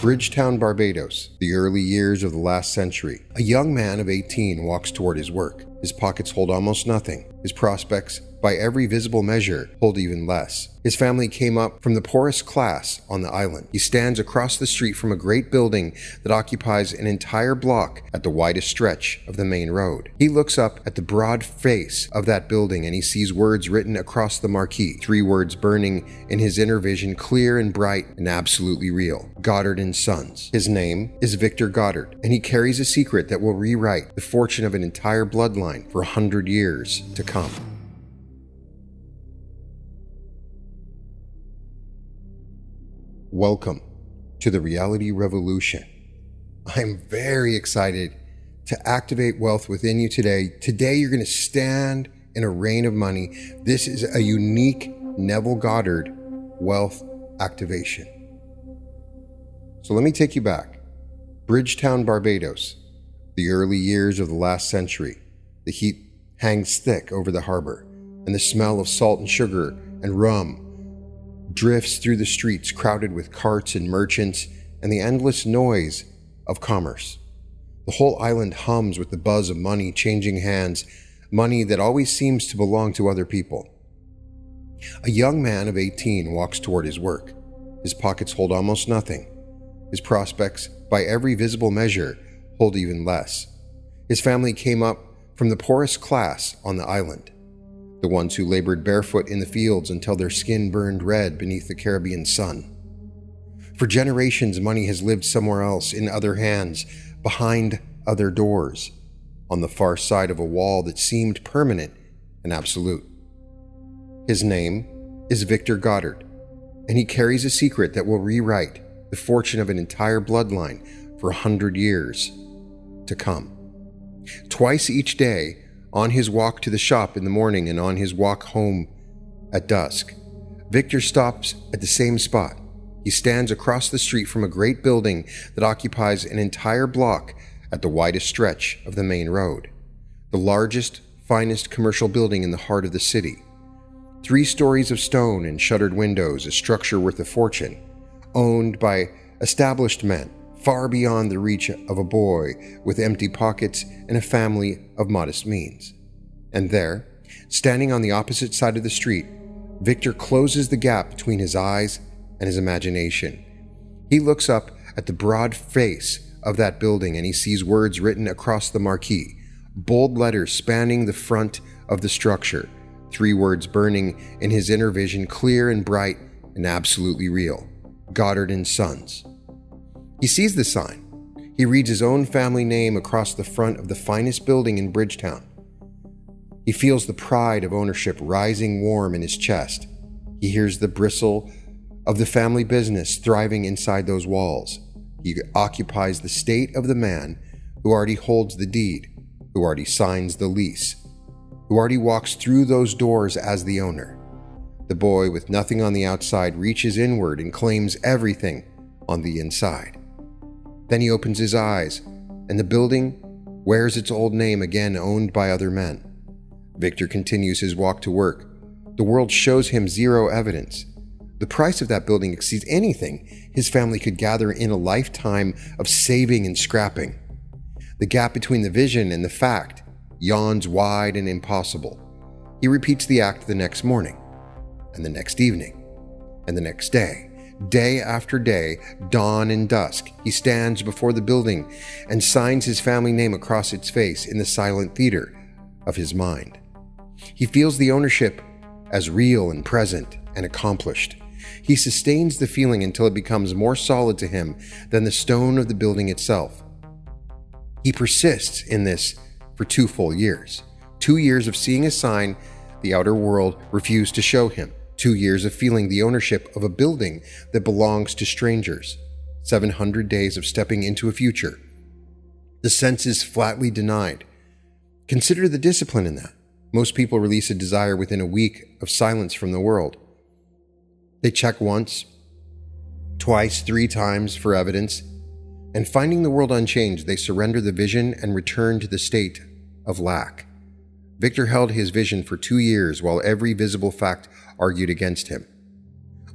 Bridgetown, Barbados, the early years of the last century. A young man of 18 walks toward his work. His pockets hold almost nothing. His prospects, by every visible measure, hold even less. His family came up from the poorest class on the island. He stands across the street from a great building that occupies an entire block at the widest stretch of the main road. He looks up at the broad face of that building and he sees words written across the marquee. 3 words burning in his inner vision, clear and bright and absolutely real. Goddard and Sons. His name is Victor Goddard, and he carries a secret that will rewrite the fortune of an entire bloodline for 100 years to come. Welcome to the reality revolution. I'm very excited to activate wealth within you today. Today, you're going to stand in a rain of money. This is a unique Neville Goddard wealth activation. So let me take you back. Bridgetown, Barbados, the early years of the last century. The heat hangs thick over the harbor, and the smell of salt and sugar and rum drifts through the streets crowded with carts and merchants and the endless noise of commerce. The whole island hums with the buzz of money changing hands, money that always seems to belong to other people. A young man of 18 walks toward his work. His pockets hold almost nothing. His prospects, by every visible measure, hold even less. His family came up from the poorest class on the island. The ones who labored barefoot in the fields until their skin burned red beneath the Caribbean sun. For generations, money has lived somewhere else, in other hands, behind other doors, on the far side of a wall that seemed permanent and absolute. His name is Victor Goddard, and he carries a secret that will rewrite the fortune of an entire bloodline for 100 years to come. Twice each day, on his walk to the shop in the morning and on his walk home at dusk, Victor stops at the same spot. He stands across the street from a great building that occupies an entire block at the widest stretch of the main road. The largest, finest commercial building in the heart of the city. 3 stories of stone and shuttered windows, a structure worth a fortune, owned by established men, far beyond the reach of a boy with empty pockets and a family of modest means. And there, standing on the opposite side of the street, Victor closes the gap between his eyes and his imagination. He looks up at the broad face of that building and he sees words written across the marquee, bold letters spanning the front of the structure, 3 words burning in his inner vision, clear and bright and absolutely real. Goddard and Sons. He sees the sign. He reads his own family name across the front of the finest building in Bridgetown. He feels the pride of ownership rising warm in his chest. He hears the bristle of the family business thriving inside those walls. He occupies the state of the man who already holds the deed, who already signs the lease, who already walks through those doors as the owner. The boy with nothing on the outside reaches inward and claims everything on the inside. Then he opens his eyes, and the building wears its old name again, owned by other men. Victor continues his walk to work. The world shows him zero evidence. The price of that building exceeds anything his family could gather in a lifetime of saving and scrapping. The gap between the vision and the fact yawns wide and impossible. He repeats the act the next morning, and the next evening, and the next day. Day after day, dawn and dusk, he stands before the building and signs his family name across its face in the silent theater of his mind. He feels the ownership as real and present and accomplished. He sustains the feeling until it becomes more solid to him than the stone of the building itself. He persists in this for 2 full years. 2 years of seeing a sign the outer world refused to show him. 2 years of feeling the ownership of a building that belongs to strangers. 700 days of stepping into a future the senses flatly denied. Consider the discipline in that. Most people release a desire within a week of silence from the world. They check once, twice, 3 times for evidence, and finding the world unchanged, they surrender the vision and return to the state of lack. Victor held his vision for 2 years while every visible fact argued against him.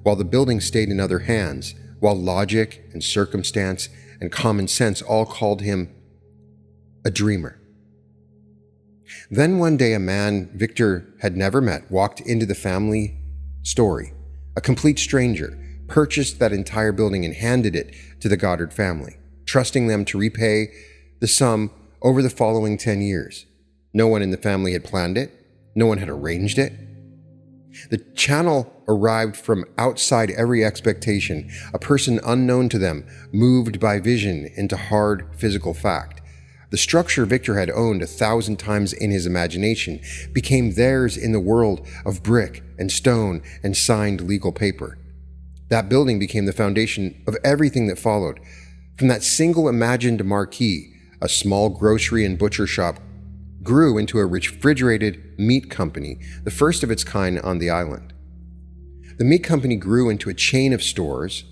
While the building stayed in other hands, while logic and circumstance and common sense all called him a dreamer. Then one day a man Victor had never met walked into the family story. A complete stranger purchased that entire building and handed it to the Goddard family, trusting them to repay the sum over the following 10 years. No one in the family had planned it. No one had arranged it. The channel arrived from outside every expectation, a person unknown to them, moved by vision into hard physical fact. The structure Victor had owned 1,000 times in his imagination became theirs in the world of brick and stone and signed legal paper. That building became the foundation of everything that followed. From that single imagined marquee, a small grocery and butcher shop grew into a refrigerated meat company, the first of its kind on the island. The meat company grew into a chain of stores.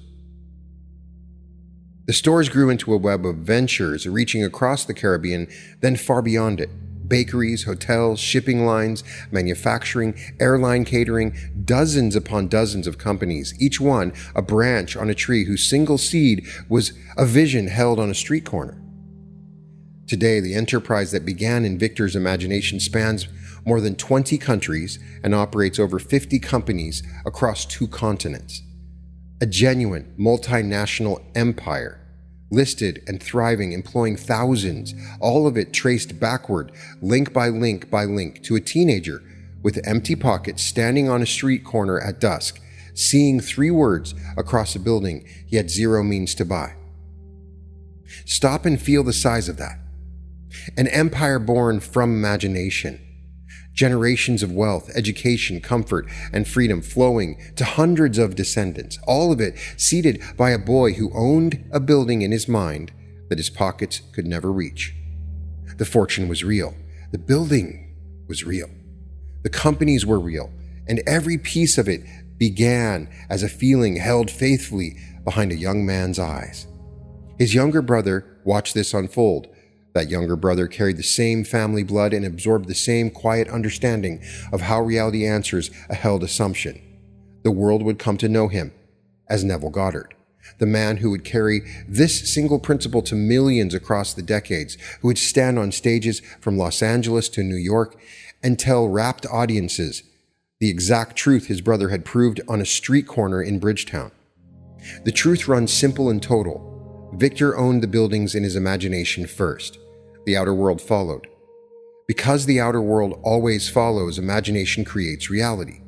The stores grew into a web of ventures reaching across the Caribbean, then far beyond it. Bakeries, hotels, shipping lines, manufacturing, airline catering, dozens upon dozens of companies, each one a branch on a tree whose single seed was a vision held on a street corner. Today, the enterprise that began in Victor's imagination spans more than 20 countries and operates over 50 companies across 2 continents. A genuine multinational empire, listed and thriving, employing thousands, all of it traced backward, link by link by link, to a teenager with empty pockets standing on a street corner at dusk, seeing 3 words across a building he had zero means to buy. Stop and feel the size of that. An empire born from imagination. Generations of wealth, education, comfort, and freedom flowing to hundreds of descendants, all of it seated by a boy who owned a building in his mind that his pockets could never reach. The fortune was real. The building was real. The companies were real, and every piece of it began as a feeling held faithfully behind a young man's eyes. His younger brother watched this unfold. That younger brother carried the same family blood and absorbed the same quiet understanding of how reality answers a held assumption. The world would come to know him as Neville Goddard, the man who would carry this single principle to millions across the decades, who would stand on stages from Los Angeles to New York and tell rapt audiences the exact truth his brother had proved on a street corner in Bridgetown. The truth runs simple and total. Victor owned the buildings in his imagination first. The outer world followed. Because the outer world always follows, imagination creates reality.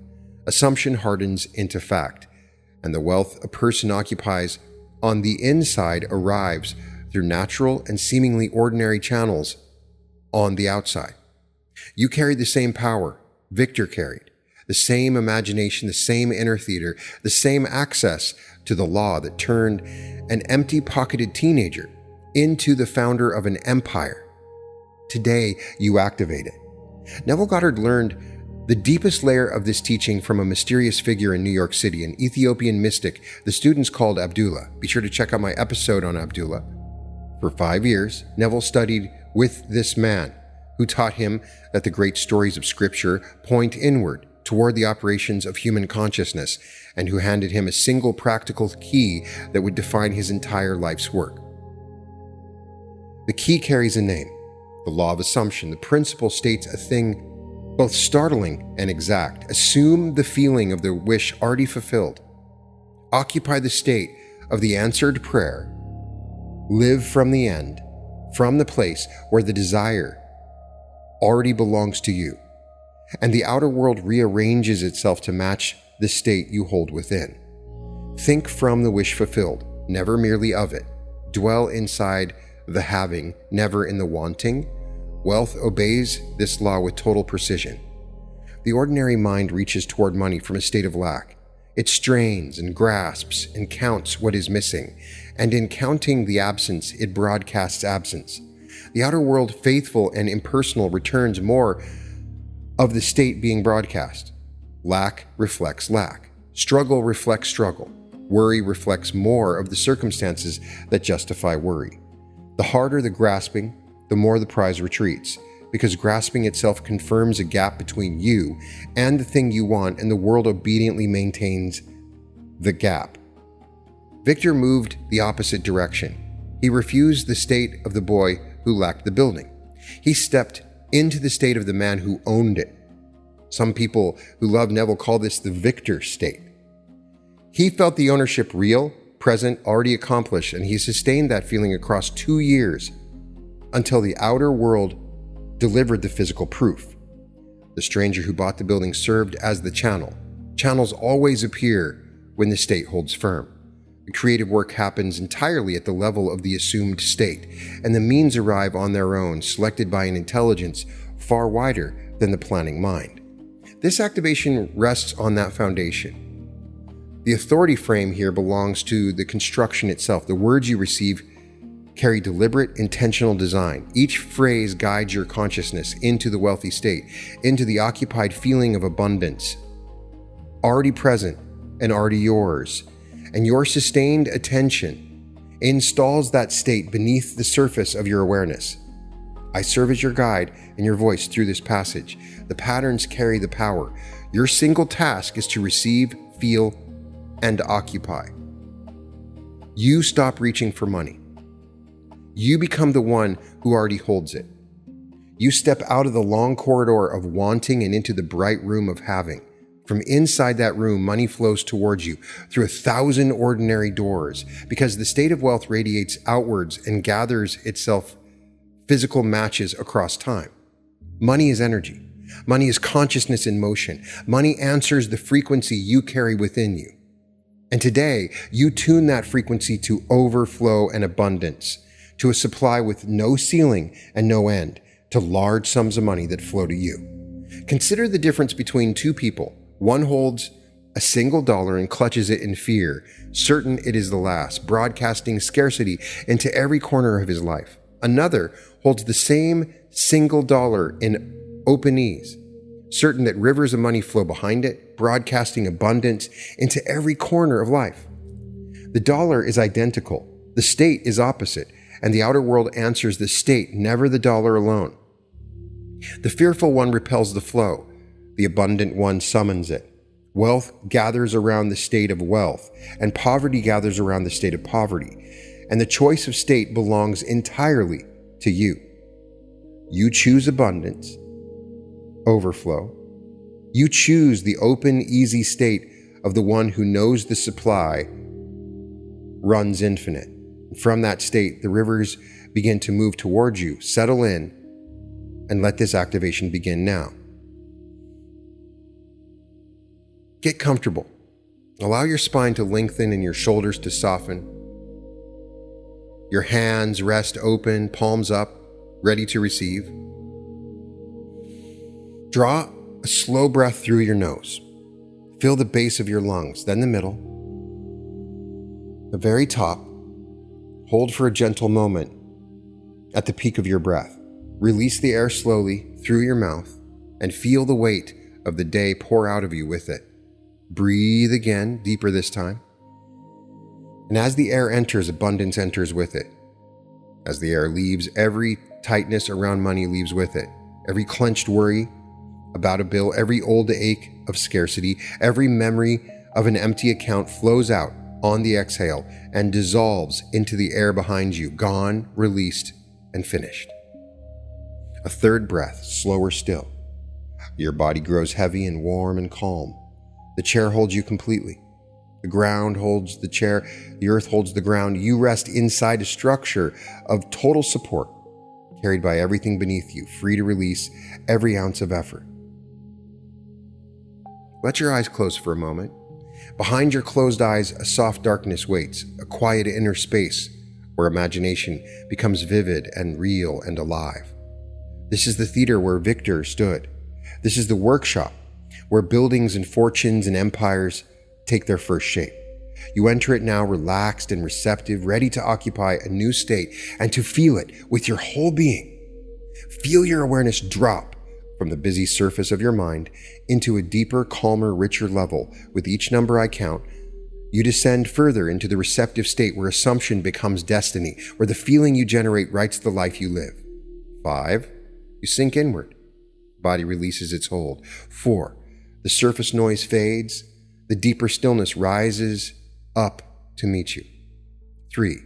Assumption hardens into fact, and the wealth a person occupies on the inside arrives through natural and seemingly ordinary channels on the outside. You carried the same power Victor carried, the same imagination, the same inner theater, the same access to the law that turned an empty-pocketed teenager into the founder of an empire. Today, you activate it. Neville Goddard learned the deepest layer of this teaching from a mysterious figure in New York City, an Ethiopian mystic the students called Abdullah. Be sure to check out my episode on Abdullah. For 5 years, Neville studied with this man, who taught him that the great stories of Scripture point inward toward the operations of human consciousness, and who handed him a single practical key that would define his entire life's work. The key carries a name. The law of assumption. The principle states a thing both startling and exact. Assume the feeling of the wish already fulfilled. Occupy the state of the answered prayer. Live from the end, from the place where the desire already belongs to you, and the outer world rearranges itself to match the state you hold within. Think from the wish fulfilled, never merely of it. Dwell inside the having, never in the wanting. Wealth obeys this law with total precision. The ordinary mind reaches toward money from a state of lack. It strains and grasps and counts what is missing, and in counting the absence, it broadcasts absence. The outer world, faithful and impersonal, returns more of the state being broadcast. Lack reflects lack. Struggle reflects struggle. Worry reflects more of the circumstances that justify worry. The harder the grasping, the more the prize retreats, because grasping itself confirms a gap between you and the thing you want, and the world obediently maintains the gap. Victor moved the opposite direction. He refused the state of the boy who lacked the building. He stepped into the state of the man who owned it. Some people who love Neville call this the Victor state. He felt the ownership real, present, already accomplished, and he sustained that feeling across 2 years until the outer world delivered the physical proof. The stranger who bought the building served as the channel. Channels always appear when the state holds firm. The creative work happens entirely at the level of the assumed state, and the means arrive on their own, selected by an intelligence far wider than the planning mind. This activation rests on that foundation. The authority frame here belongs to the construction itself. The words you receive carry deliberate, intentional design. Each phrase guides your consciousness into the wealthy state, into the occupied feeling of abundance, already present and already yours. And your sustained attention installs that state beneath the surface of your awareness. I serve as your guide and your voice through this passage. The patterns carry the power. Your single task is to receive, feel, and occupy. You stop reaching for money. You become the one who already holds it. You step out of the long corridor of wanting and into the bright room of having. From inside that room, money flows towards you through 1,000 ordinary doors, because the state of wealth radiates outwards and gathers itself physical matches across time. Money is energy. Money is consciousness in motion. Money answers the frequency you carry within you. And today, you tune that frequency to overflow and abundance, to a supply with no ceiling and no end, to large sums of money that flow to you. Consider the difference between two people. One holds a single dollar and clutches it in fear, certain it is the last, broadcasting scarcity into every corner of his life. Another holds the same single dollar in open ease, certain that rivers of money flow behind it, broadcasting abundance into every corner of life. The dollar is identical, the state is opposite, and the outer world answers the state, never the dollar alone. The fearful one repels the flow. The abundant one summons it. Wealth gathers around the state of wealth, and poverty gathers around the state of poverty. And the choice of state belongs entirely to you. You choose abundance, overflow. You choose the open, easy state of the one who knows the supply runs infinite. From that state, the rivers begin to move towards you. Settle in and let this activation begin now. Get comfortable. Allow your spine to lengthen and your shoulders to soften. Your hands rest open, palms up, ready to receive. Draw a slow breath through your nose. Feel the base of your lungs, then the middle, the very top. Hold for a gentle moment at the peak of your breath. Release the air slowly through your mouth and feel the weight of the day pour out of you with it. Breathe again, deeper this time. And as the air enters, abundance enters with it. As the air leaves, every tightness around money leaves with it. Every clenched worry about a bill, every old ache of scarcity, every memory of an empty account flows out on the exhale and dissolves into the air behind you, gone, released, and finished. A third breath, slower still. Your body grows heavy and warm and calm. The chair holds you completely. The ground holds the chair. The earth holds the ground. You rest inside a structure of total support, carried by everything beneath you, free to release every ounce of effort. Let your eyes close for a moment. Behind your closed eyes, a soft darkness waits, a quiet inner space where imagination becomes vivid and real and alive. This is the theater where Victor stood. This is the workshop where buildings and fortunes and empires take their first shape. You enter it now relaxed and receptive, ready to occupy a new state and to feel it with your whole being. Feel your awareness drop from the busy surface of your mind into a deeper, calmer, richer level. With each number I count, you descend further into the receptive state where assumption becomes destiny, where the feeling you generate writes the life you live. 5, you sink inward. Body releases its hold. 4, the surface noise fades. The deeper stillness rises up to meet you. 3.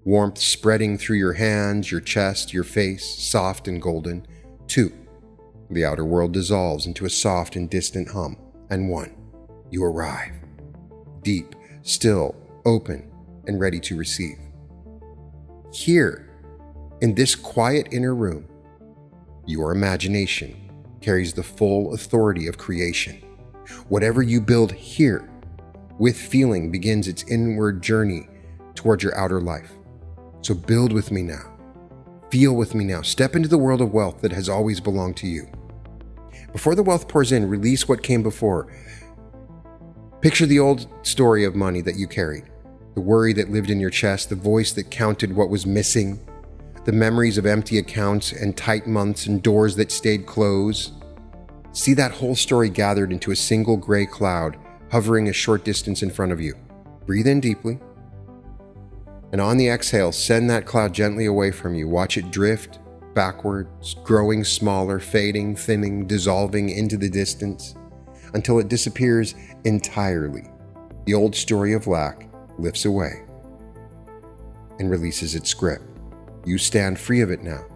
Warmth spreading through your hands, your chest, your face, soft and golden. 2. The outer world dissolves into a soft and distant hum. And 1. You arrive. Deep, still, open, and ready to receive. Here, in this quiet inner room, your imagination carries the full authority of creation. Whatever you build here, with feeling, begins its inward journey towards your outer life. So build with me now. Feel with me now. Step into the world of wealth that has always belonged to you. Before the wealth pours in, release what came before. Picture the old story of money that you carried, the worry that lived in your chest, the voice that counted what was missing, the memories of empty accounts and tight months and doors that stayed closed. See that whole story gathered into a single gray cloud hovering a short distance in front of you. Breathe in deeply. And on the exhale, send that cloud gently away from you. Watch it drift backwards, growing smaller, fading, thinning, dissolving into the distance until it disappears entirely. The old story of lack lifts away and releases its grip. You stand free of it now.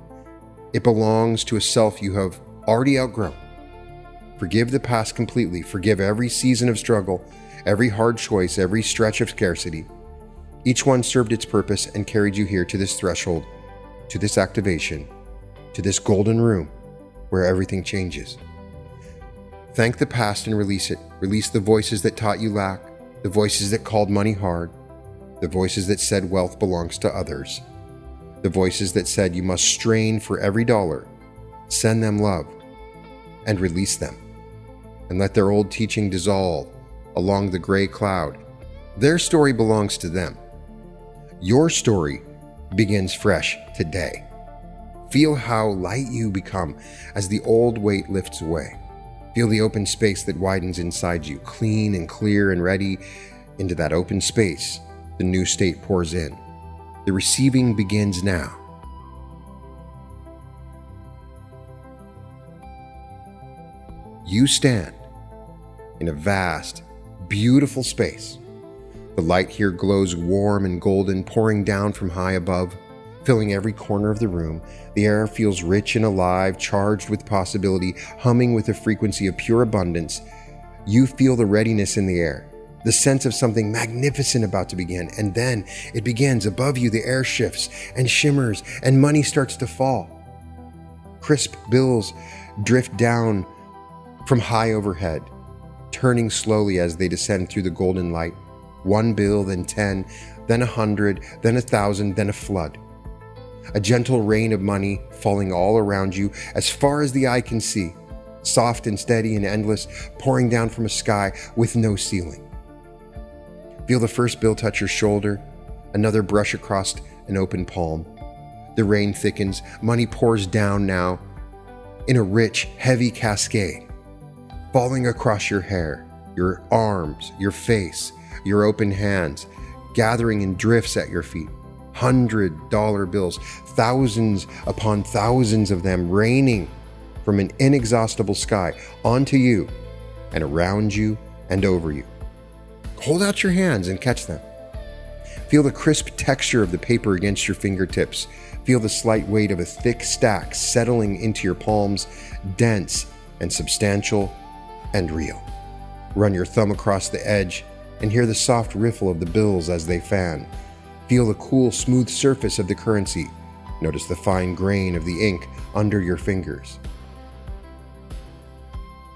It belongs to a self you have already outgrown. Forgive the past completely. Forgive every season of struggle, every hard choice, every stretch of scarcity. Each one served its purpose and carried you here to this threshold, to this activation, to this golden room where everything changes. Thank the past and release it. Release the voices that taught you lack, the voices that called money hard, the voices that said wealth belongs to others, the voices that said you must strain for every dollar. Send them love and release them, and let their old teaching dissolve along the gray cloud. Their story belongs to them. Your story begins fresh today. Feel how light you become as the old weight lifts away. Feel the open space that widens inside you, clean and clear and ready. Into that open space, the new state pours in. The receiving begins now. You stand in a vast, beautiful space. The light here glows warm and golden, pouring down from high above, filling every corner of the room. The air feels rich and alive, charged with possibility, humming with a frequency of pure abundance. You feel the readiness in the air, the sense of something magnificent about to begin. And then it begins. Above you, the air shifts and shimmers, and money starts to fall. Crisp bills drift down from high overhead, turning slowly as they descend through the golden light. 1 bill, then 10, then 100, then 1,000, then a flood. A gentle rain of money falling all around you as far as the eye can see, soft and steady and endless, pouring down from a sky with no ceiling. Feel the first bill touch your shoulder, another brush across an open palm. The rain thickens, money pours down now in a rich, heavy cascade, falling across your hair, your arms, your face, your open hands, gathering in drifts at your feet. $100 bills, thousands upon thousands of them raining from an inexhaustible sky onto you and around you and over you. Hold out your hands and catch them. Feel the crisp texture of the paper against your fingertips. Feel the slight weight of a thick stack settling into your palms, dense and substantial and real. Run your thumb across the edge and hear the soft riffle of the bills as they fan. Feel the cool, smooth surface of the currency. Notice the fine grain of the ink under your fingers.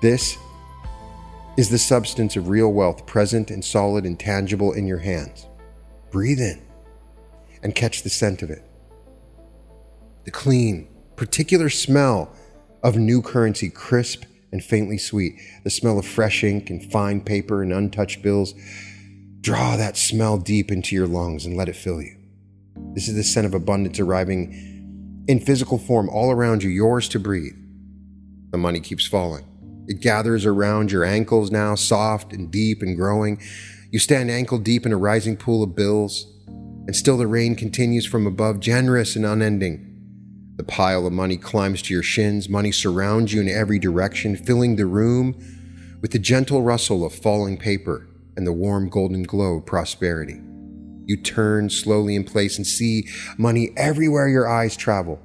This is the substance of real wealth, present and solid and tangible in your hands. Breathe in and catch the scent of it. The clean, particular smell of new currency, crisp and faintly sweet. The smell of fresh ink and fine paper and untouched bills. Draw that smell deep into your lungs and let it fill you. This is the scent of abundance arriving in physical form all around you, yours to breathe. The money keeps falling. It gathers around your ankles now, soft and deep and growing. You stand ankle deep in a rising pool of bills, and still the rain continues from above, generous and unending. The pile of money climbs to your shins. Money surrounds you in every direction, filling the room with the gentle rustle of falling paper and the warm golden glow of prosperity. You turn slowly in place and see money everywhere your eyes travel.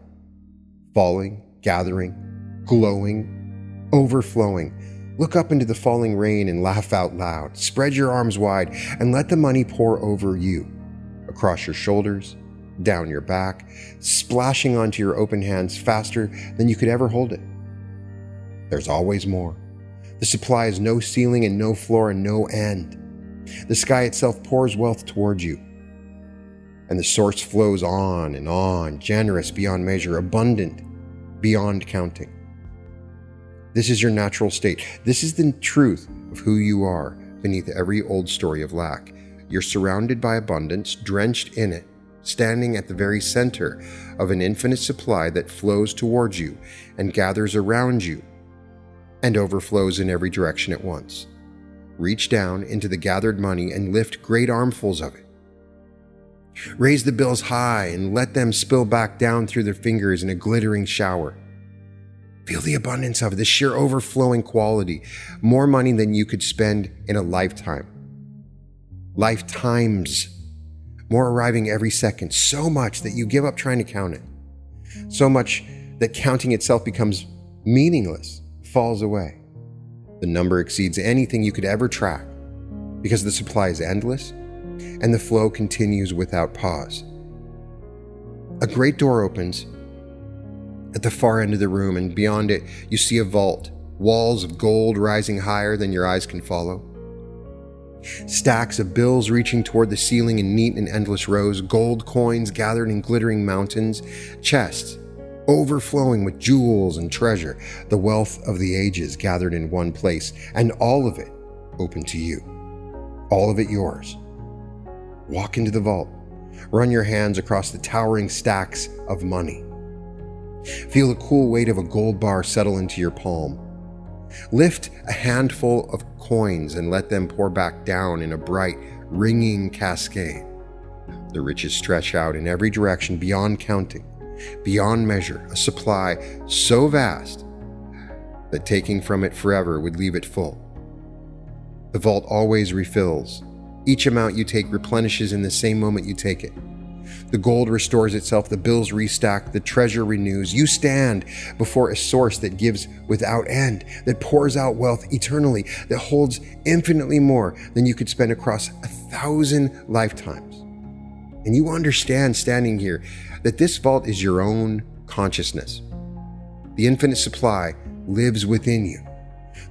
Falling, gathering, glowing, overflowing. Look up into the falling rain and laugh out loud. Spread your arms wide and let the money pour over you, across your shoulders, down your back, splashing onto your open hands faster than you could ever hold it. There's always more. The supply has no ceiling and no floor and no end. The sky itself pours wealth towards you. And the source flows on, generous beyond measure, abundant beyond counting. This is your natural state. This is the truth of who you are beneath every old story of lack. You're surrounded by abundance, drenched in it, standing at the very center of an infinite supply that flows towards you and gathers around you and overflows in every direction at once. Reach down into the gathered money and lift great armfuls of it. Raise the bills high and let them spill back down through their fingers in a glittering shower. Feel the abundance of it, the sheer overflowing quality. More money than you could spend in a lifetime. Lifetimes. More arriving every second. So much that you give up trying to count it. So much that counting itself becomes meaningless, falls away. The number exceeds anything you could ever track because the supply is endless and the flow continues without pause. A great door opens at the far end of the room, and beyond it you see a vault, walls of gold rising higher than your eyes can follow. Stacks of bills reaching toward the ceiling in neat and endless rows, gold coins gathered in glittering mountains, chests overflowing with jewels and treasure, the wealth of the ages gathered in one place, and all of it open to you. All of it yours. Walk into the vault. Run your hands across the towering stacks of money. Feel the cool weight of a gold bar settle into your palm. Lift a handful of coins and let them pour back down in a bright, ringing cascade. The riches stretch out in every direction beyond counting, beyond measure, a supply so vast that taking from it forever would leave it full. The vault always refills. Each amount you take replenishes in the same moment you take it. The gold restores itself, the bills restack, the treasure renews. You stand before a source that gives without end, that pours out wealth eternally, that holds infinitely more than you could spend across 1,000 lifetimes. And you understand standing here that this vault is your own consciousness. The infinite supply lives within you.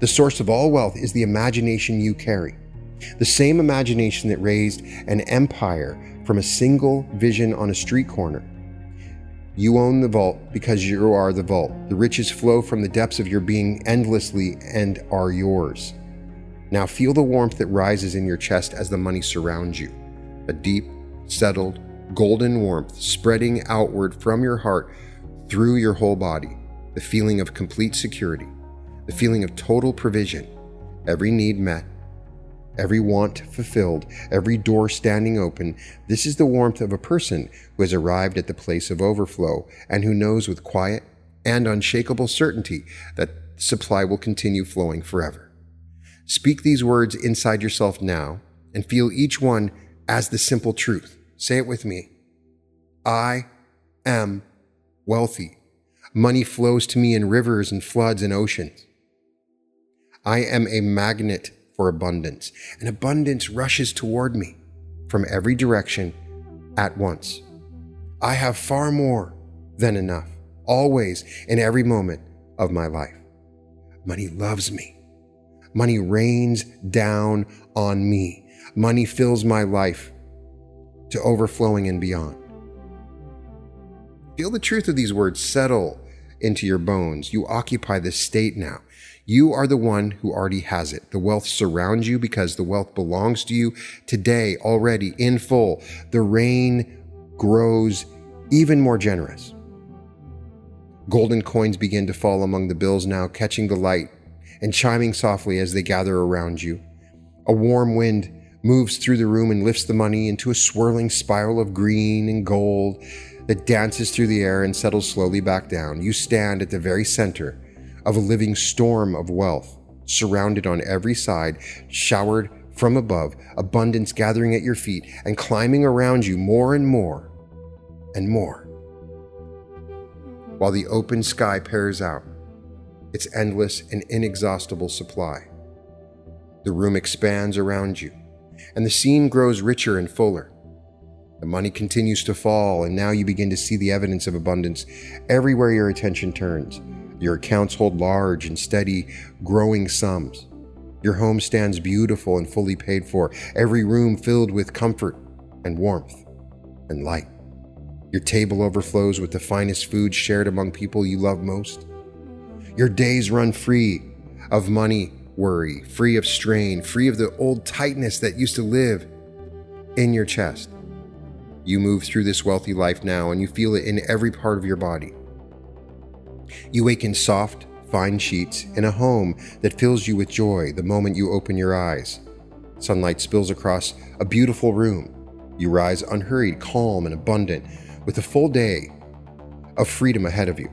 The source of all wealth is the imagination you carry. The same imagination that raised an empire from a single vision on a street corner. You own the vault because you are the vault. The riches flow from the depths of your being endlessly and are yours. Now feel the warmth that rises in your chest as the money surrounds you. A deep, settled, golden warmth spreading outward from your heart through your whole body. The feeling of complete security. The feeling of total provision. Every need met. Every want fulfilled, every door standing open. This is the warmth of a person who has arrived at the place of overflow and who knows with quiet and unshakable certainty that supply will continue flowing forever. Speak these words inside yourself now and feel each one as the simple truth. Say it with me. I am wealthy. Money flows to me in rivers and floods and oceans. I am a magnet for abundance, and abundance rushes toward me from every direction at once. I have far more than enough, always in every moment of my life. Money loves me. Money rains down on me. Money fills my life to overflowing and beyond. Feel the truth of these words settle into your bones. You occupy this state now. You are the one who already has it. The wealth surrounds you because the wealth belongs to you today, already in full. The rain grows even more generous. Golden coins begin to fall among the bills now, catching the light and chiming softly as they gather around you. A warm wind moves through the room and lifts the money into a swirling spiral of green and gold that dances through the air and settles slowly back down. You stand at the very center of a living storm of wealth, surrounded on every side, showered From above, abundance gathering at your feet and climbing around you more and more and more. While the open sky peers out its endless and inexhaustible supply. The room expands around you, and the scene grows richer and fuller. The money continues to fall, and now you begin to see the evidence of abundance everywhere your attention turns. Your accounts hold large and steady, growing sums. Your home stands beautiful and fully paid for, every room filled with comfort and warmth and light. Your table overflows with the finest food shared among people you love most. Your days run free of money worry, free of strain, free of the old tightness that used to live in your chest. You move through this wealthy life now, and you feel it in every part of your body. You wake in soft, fine sheets in a home that fills you with joy the moment you open your eyes. Sunlight spills across a beautiful room. You rise unhurried, calm, and abundant, with a full day of freedom ahead of you.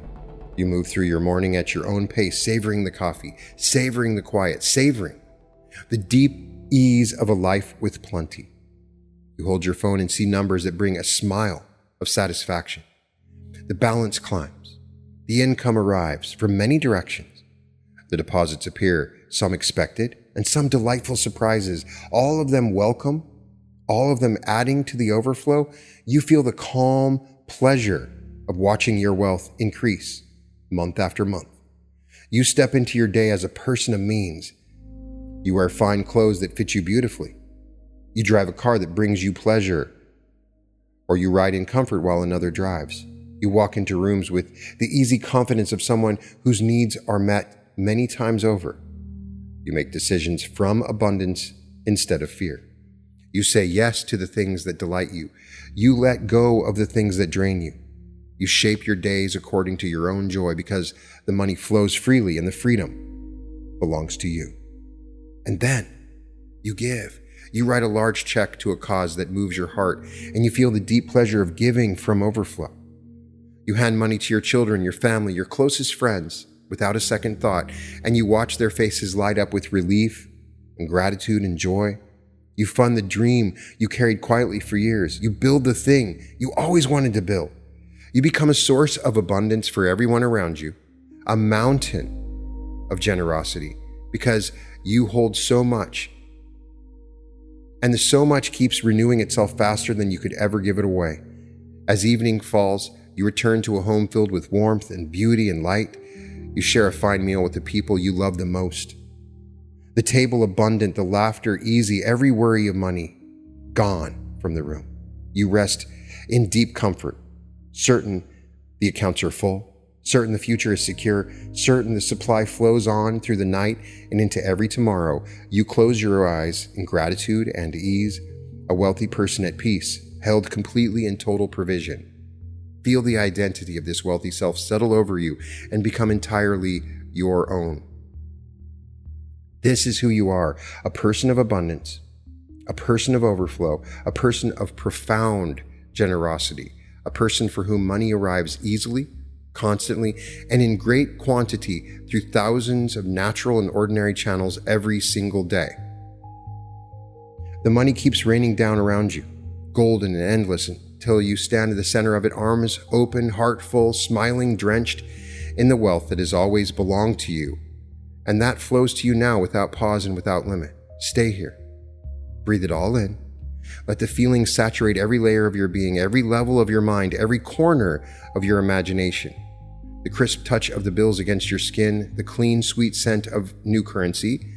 You move through your morning at your own pace, savoring the coffee, savoring the quiet, savoring the deep ease of a life with plenty. You hold your phone and see numbers that bring a smile of satisfaction. The balance climbs. The income arrives from many directions. The deposits appear, some expected and some delightful surprises, all of them welcome, all of them adding to the overflow. You feel the calm pleasure of watching your wealth increase month after month. You step into your day as a person of means. You wear fine clothes that fit you beautifully. You drive a car that brings you pleasure, or you ride in comfort while another drives. You walk into rooms with the easy confidence of someone whose needs are met many times over. You make decisions from abundance instead of fear. You say yes to the things that delight you. You let go of the things that drain you. You shape your days according to your own joy because the money flows freely and the freedom belongs to you. And then you give. You write a large check to a cause that moves your heart, and you feel the deep pleasure of giving from overflow. You hand money to your children, your family, your closest friends without a second thought, and you watch their faces light up with relief and gratitude and joy. You fund the dream you carried quietly for years. You build the thing you always wanted to build. You become a source of abundance for everyone around you, a mountain of generosity, because you hold so much. And the so much keeps renewing itself faster than you could ever give it away. As evening falls, you return to a home filled with warmth and beauty and light. You share a fine meal with the people you love the most. The table abundant, the laughter easy, every worry of money gone from the room. You rest in deep comfort, certain the accounts are full, certain the future is secure, certain the supply flows on through the night and into every tomorrow. You close your eyes in gratitude and ease, a wealthy person at peace, held completely in total provision. Feel the identity of this wealthy self settle over you and become entirely your own. This is who you are, a person of abundance, a person of overflow, a person of profound generosity, a person for whom money arrives easily, constantly, and in great quantity through thousands of natural and ordinary channels every single day. The money keeps raining down around you, golden and endless, until you stand at the center of it, arms open, heart full, smiling, drenched in the wealth that has always belonged to you. And that flows to you now without pause and without limit. Stay here. Breathe it all in. Let the feeling saturate every layer of your being, every level of your mind, every corner of your imagination. The crisp touch of the bills against your skin, the clean, sweet scent of new currency,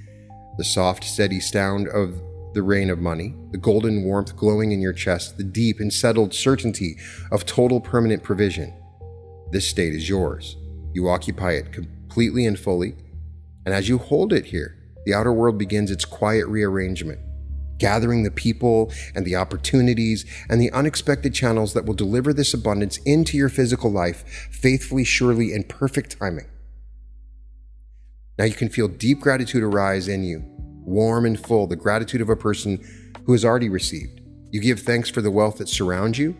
the soft, steady sound of the rain of money, the golden warmth glowing in your chest, the deep and settled certainty of total permanent provision. This state is yours. You occupy it completely and fully, and as you hold it here, the outer world begins its quiet rearrangement, gathering the people and the opportunities and the unexpected channels that will deliver this abundance into your physical life faithfully, surely, and perfect timing. Now you can feel deep gratitude arise in you, warm and full, the gratitude of a person who has already received. You give thanks for the wealth that surrounds you.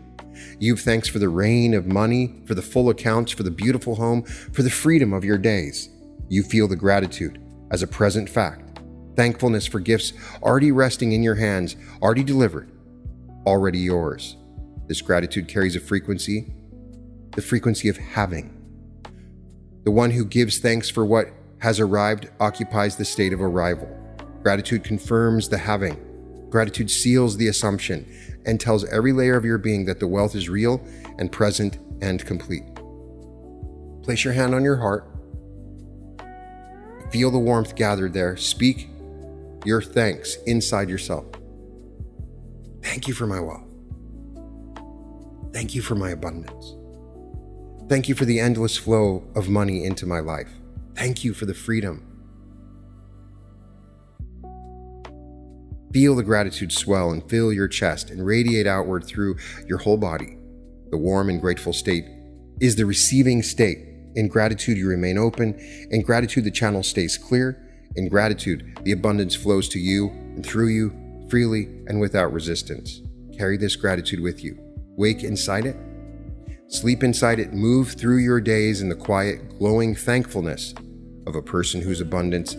You give thanks for the rain of money, for the full accounts, for the beautiful home, for the freedom of your days. You feel the gratitude as a present fact, Thankfulness for gifts already resting in your hands, already delivered, already yours. This gratitude carries a frequency, the frequency of having. The one who gives thanks for what has arrived occupies the state of arrival. Gratitude confirms the having. Gratitude seals the assumption and tells every layer of your being that the wealth is real and present and complete. Place your hand on your heart. Feel the warmth gathered there. Speak your thanks inside yourself. Thank you for my wealth. Thank you for my abundance. Thank you for the endless flow of money into my life. Thank you for the freedom. Feel the gratitude swell and fill your chest and radiate outward through your whole body. The warm and grateful state is the receiving state. In gratitude, you remain open. In gratitude, the channel stays clear. In gratitude, the abundance flows to you and through you, freely and without resistance. Carry this gratitude with you. Wake inside it. Sleep inside it. Move through your days in the quiet, glowing thankfulness of a person whose abundance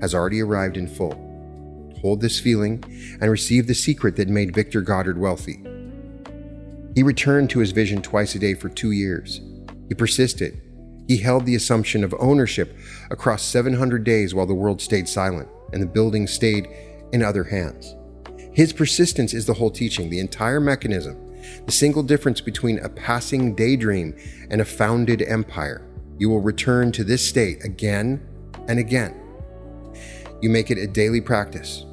has already arrived in full. Hold this feeling and receive the secret that made Victor Goddard wealthy. He returned to his vision twice a day for 2 years. He persisted. He held the assumption of ownership across 700 days while the world stayed silent and the building stayed in other hands. His persistence is the whole teaching, the entire mechanism, the single difference between a passing daydream and a founded empire. You will return to this state again and again. You make it a daily practice.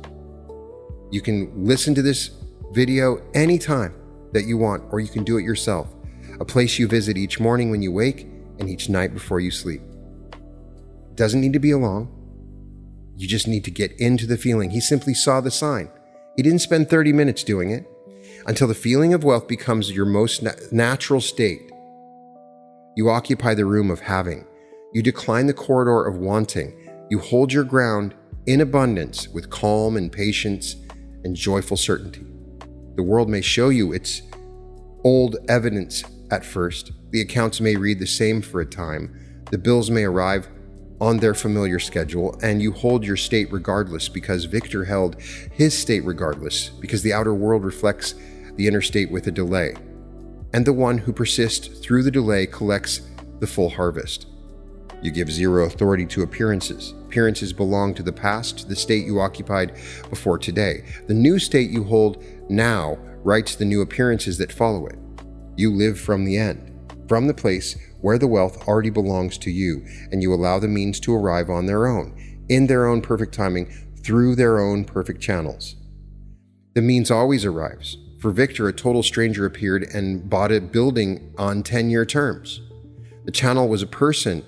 You can listen to this video anytime that you want, or you can do it yourself. A place you visit each morning when you wake and each night before you sleep. It doesn't need to be long. You just need to get into the feeling. He simply saw the sign. He didn't spend 30 minutes doing it. Until the feeling of wealth becomes your most natural state, you occupy the room of having. You decline the corridor of wanting. You hold your ground in abundance with calm and patience and joyful certainty. The world may show you its old evidence at first. The accounts may read the same for a time. The bills may arrive on their familiar schedule, and you hold your state regardless because Victor held his state regardless, because the outer world reflects the inner state with a delay. And the one who persists through the delay collects the full harvest. You give zero authority to appearances. Appearances belong to the past, the state you occupied before today. The new state you hold now writes the new appearances that follow it. You live from the end, from the place where the wealth already belongs to you, and you allow the means to arrive on their own, in their own perfect timing, through their own perfect channels. The means always arrives. For Victor, a total stranger appeared and bought a building on 10-year terms. The channel was a person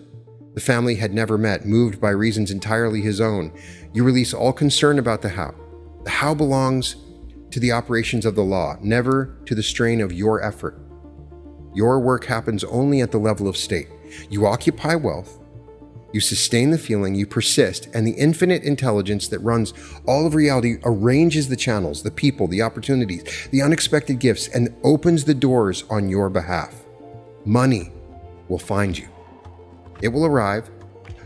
the family had never met, moved by reasons entirely his own. You release all concern about the how. The how belongs to the operations of the law, never to the strain of your effort. Your work happens only at the level of state. You occupy wealth, you sustain the feeling, you persist, and the infinite intelligence that runs all of reality arranges the channels, the people, the opportunities, the unexpected gifts, and opens the doors on your behalf. Money will find you. It will arrive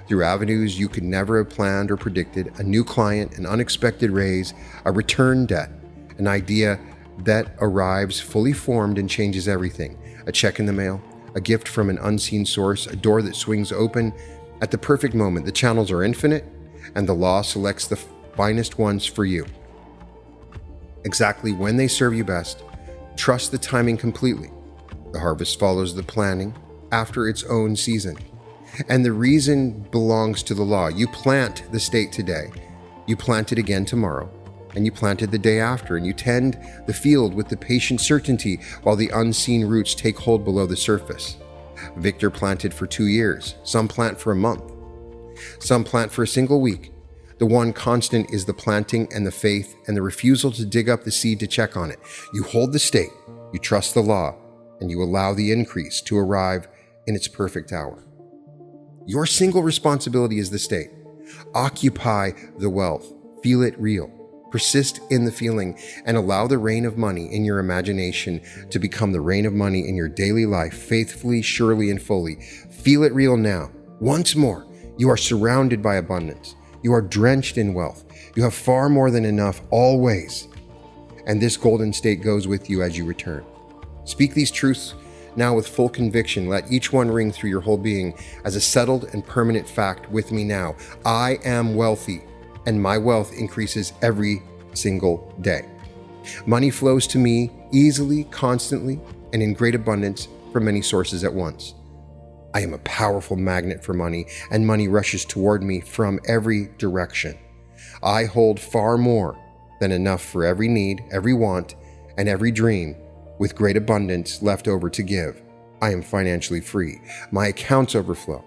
through avenues you could never have planned or predicted: a new client, an unexpected raise, a return debt, an idea that arrives fully formed and changes everything, a check in the mail, a gift from an unseen source, a door that swings open at the perfect moment. The channels are infinite, and the law selects the finest ones for you. Exactly when they serve you best. Trust the timing completely. The harvest follows the planting after its own season. And the reason belongs to the law. You plant the state today, you plant it again tomorrow, and you plant it the day after, and you tend the field with the patient certainty while the unseen roots take hold below the surface. Victor planted for 2 years. Some plant for a month. Some plant for a single week. The one constant is the planting and the faith and the refusal to dig up the seed to check on it. You hold the state, you trust the law, and you allow the increase to arrive in its perfect hour. Your single responsibility is the state. Occupy the wealth. Feel it real. Persist in the feeling and allow the rain of money in your imagination to become the rain of money in your daily life, faithfully, surely, and fully. Feel it real now. Once more, you are surrounded by abundance. You are drenched in wealth. You have far more than enough always. And this golden state goes with you as you return. Speak these truths now with full conviction. Let each one ring through your whole being as a settled and permanent fact with me now. I am wealthy, and my wealth increases every single day. Money flows to me easily, constantly, and in great abundance from many sources at once. I am a powerful magnet for money, and money rushes toward me from every direction. I hold far more than enough for every need, every want, and every dream, with great abundance left over to give. I am financially free. My accounts overflow.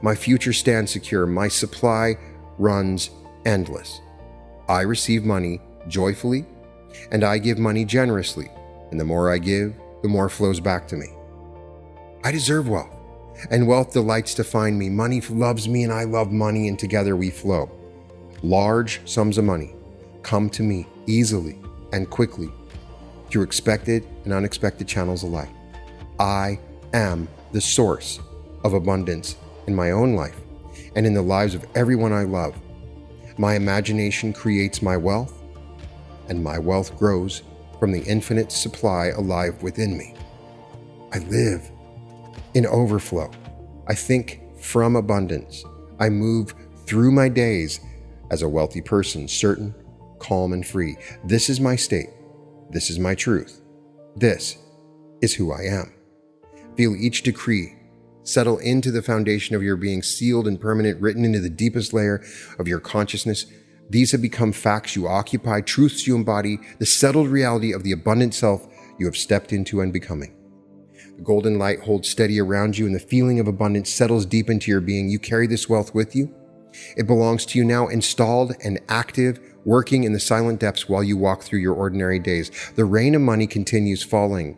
My future stands secure. My supply runs endless. I receive money joyfully, and I give money generously. And the more I give, the more flows back to me. I deserve wealth, and wealth delights to find me. Money loves me, and I love money, and together we flow. Large sums of money come to me easily and quickly through expected and unexpected channels alike. I am the source of abundance in my own life and in the lives of everyone I love. My imagination creates my wealth, and my wealth grows from the infinite supply alive within me. I live in overflow. I think from abundance. I move through my days as a wealthy person, certain, calm, and free. This is my state. This is my truth. This is who I am. Feel each decree settle into the foundation of your being, sealed and permanent, written into the deepest layer of your consciousness. These have become facts you occupy, truths you embody, the settled reality of the abundant self you have stepped into and becoming. The golden light holds steady around you, and the feeling of abundance settles deep into your being. You carry this wealth with you. It belongs to you now, installed and active, working in the silent depths while you walk through your ordinary days. The rain of money continues falling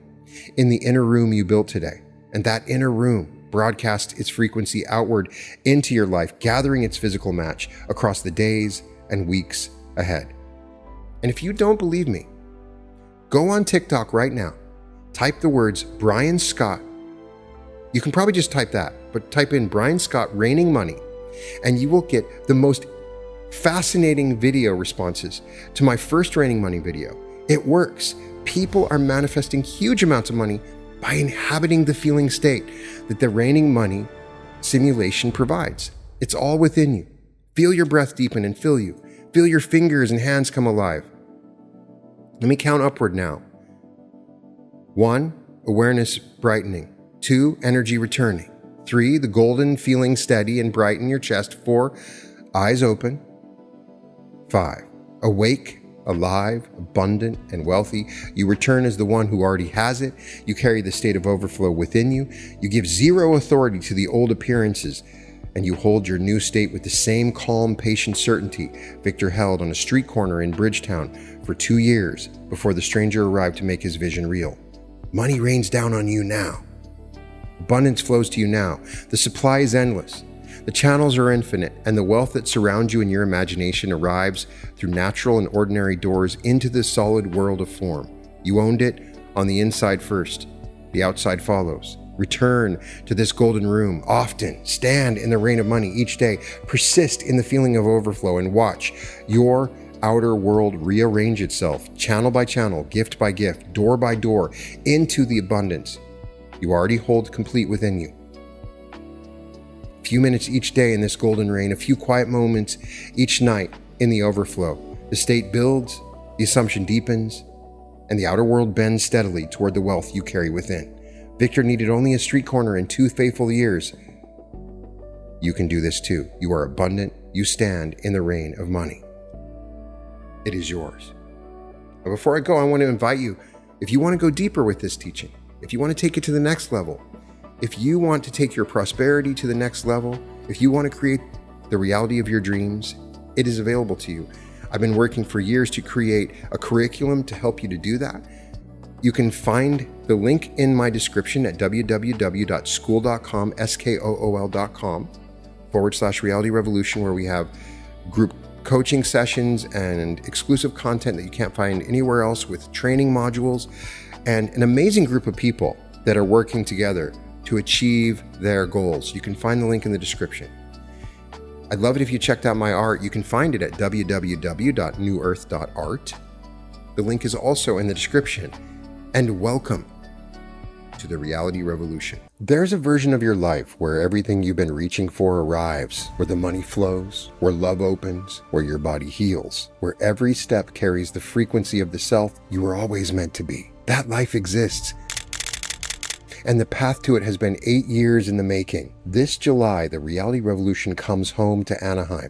in the inner room you built today, and that inner room broadcasts its frequency outward into your life, gathering its physical match across the days and weeks ahead. And if you don't believe me, go on TikTok right now. Type the words Brian Scott. You can probably just type that, but type in Brian Scott raining money, and you will get the most fascinating video responses to my first raining money video. It works. People are manifesting huge amounts of money by inhabiting the feeling state that the raining money simulation provides. It's all within you. Feel your breath deepen and fill you. Feel your fingers and hands come alive. Let me count upward now. 1, awareness brightening. 2, energy returning. 3, the golden feeling steady and bright in your chest. 4, eyes open. 5, awake, alive, abundant, and wealthy. You return as the one who already has it. You carry the state of overflow within you. You give zero authority to the old appearances, and you hold your new state with the same calm, patient certainty Victor held on a street corner in Bridgetown for 2 years before the stranger arrived to make his vision real. Money rains down on you now. Abundance flows to you now. The supply is endless. The channels are infinite, and the wealth that surrounds you in your imagination arrives through natural and ordinary doors into the solid world of form. You owned it on the inside first. The outside follows. Return to this golden room often. Stand in the rain of money each day. Persist in the feeling of overflow and watch your outer world rearrange itself, channel by channel, gift by gift, door by door, into the abundance you already hold complete within you. A few minutes each day in this golden rain, a few quiet moments each night in the overflow. The state builds, the assumption deepens, and the outer world bends steadily toward the wealth you carry within. Victor needed only a street corner and 2 faithful years. You can do this too. You are abundant. You stand in the rain of money. It is yours. But before I go, I want to invite you, if you want to go deeper with this teaching, if you want to take it to the next level, if you want to take your prosperity to the next level, if you want to create the reality of your dreams, it is available to you. I've been working for years to create a curriculum to help you to do that. You can find the link in my description at www.skool.com/reality revolution, where we have group coaching sessions and exclusive content that you can't find anywhere else, with training modules and an amazing group of people that are working together to achieve their goals. You can find the link in the description. I'd love it if you checked out my art. You can find it at www.newearth.art. The link is also in the description. And welcome to the reality revolution. There's a version of your life where everything you've been reaching for arrives, where the money flows, where love opens, where your body heals, where every step carries the frequency of the self you were always meant to be. That life exists, and the path to it has been 8 years in the making. This July, the reality revolution comes home to Anaheim.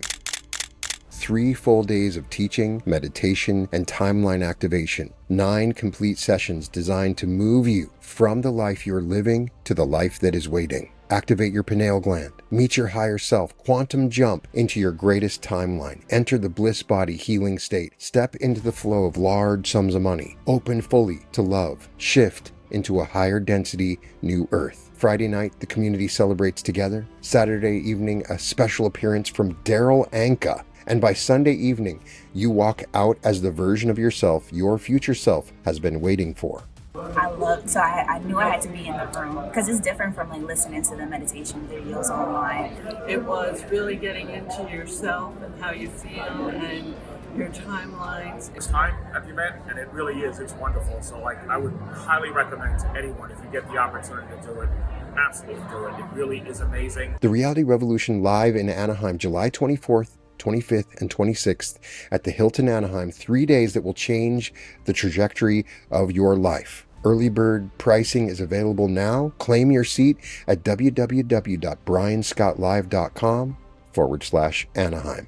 3 full days of teaching, meditation, and timeline activation. 9 complete sessions designed to move you from the life you're living to the life that is waiting. Activate your pineal gland, meet your higher self, quantum jump into your greatest timeline, enter the bliss body healing state, step into the flow of large sums of money, open fully to love, shift into a higher density new earth. Friday night, the community celebrates together. Saturday evening, a special appearance from Daryl Anka. And by Sunday evening, you walk out as the version of yourself your future self has been waiting for. I knew I had to be in the room because it's different from like listening to the meditation videos online. It was really getting into yourself and how you feel and your timelines. It's time at the event, and it really is. It's wonderful. So I would highly recommend to anyone, if you get the opportunity to do it, absolutely do it. It really is amazing. The Reality Revolution live in Anaheim, July 24th, 25th, and 26th at the Hilton Anaheim. 3 days that will change the trajectory of your life. Early bird pricing is available now. Claim your seat at www.brianscottlive.com/Anaheim.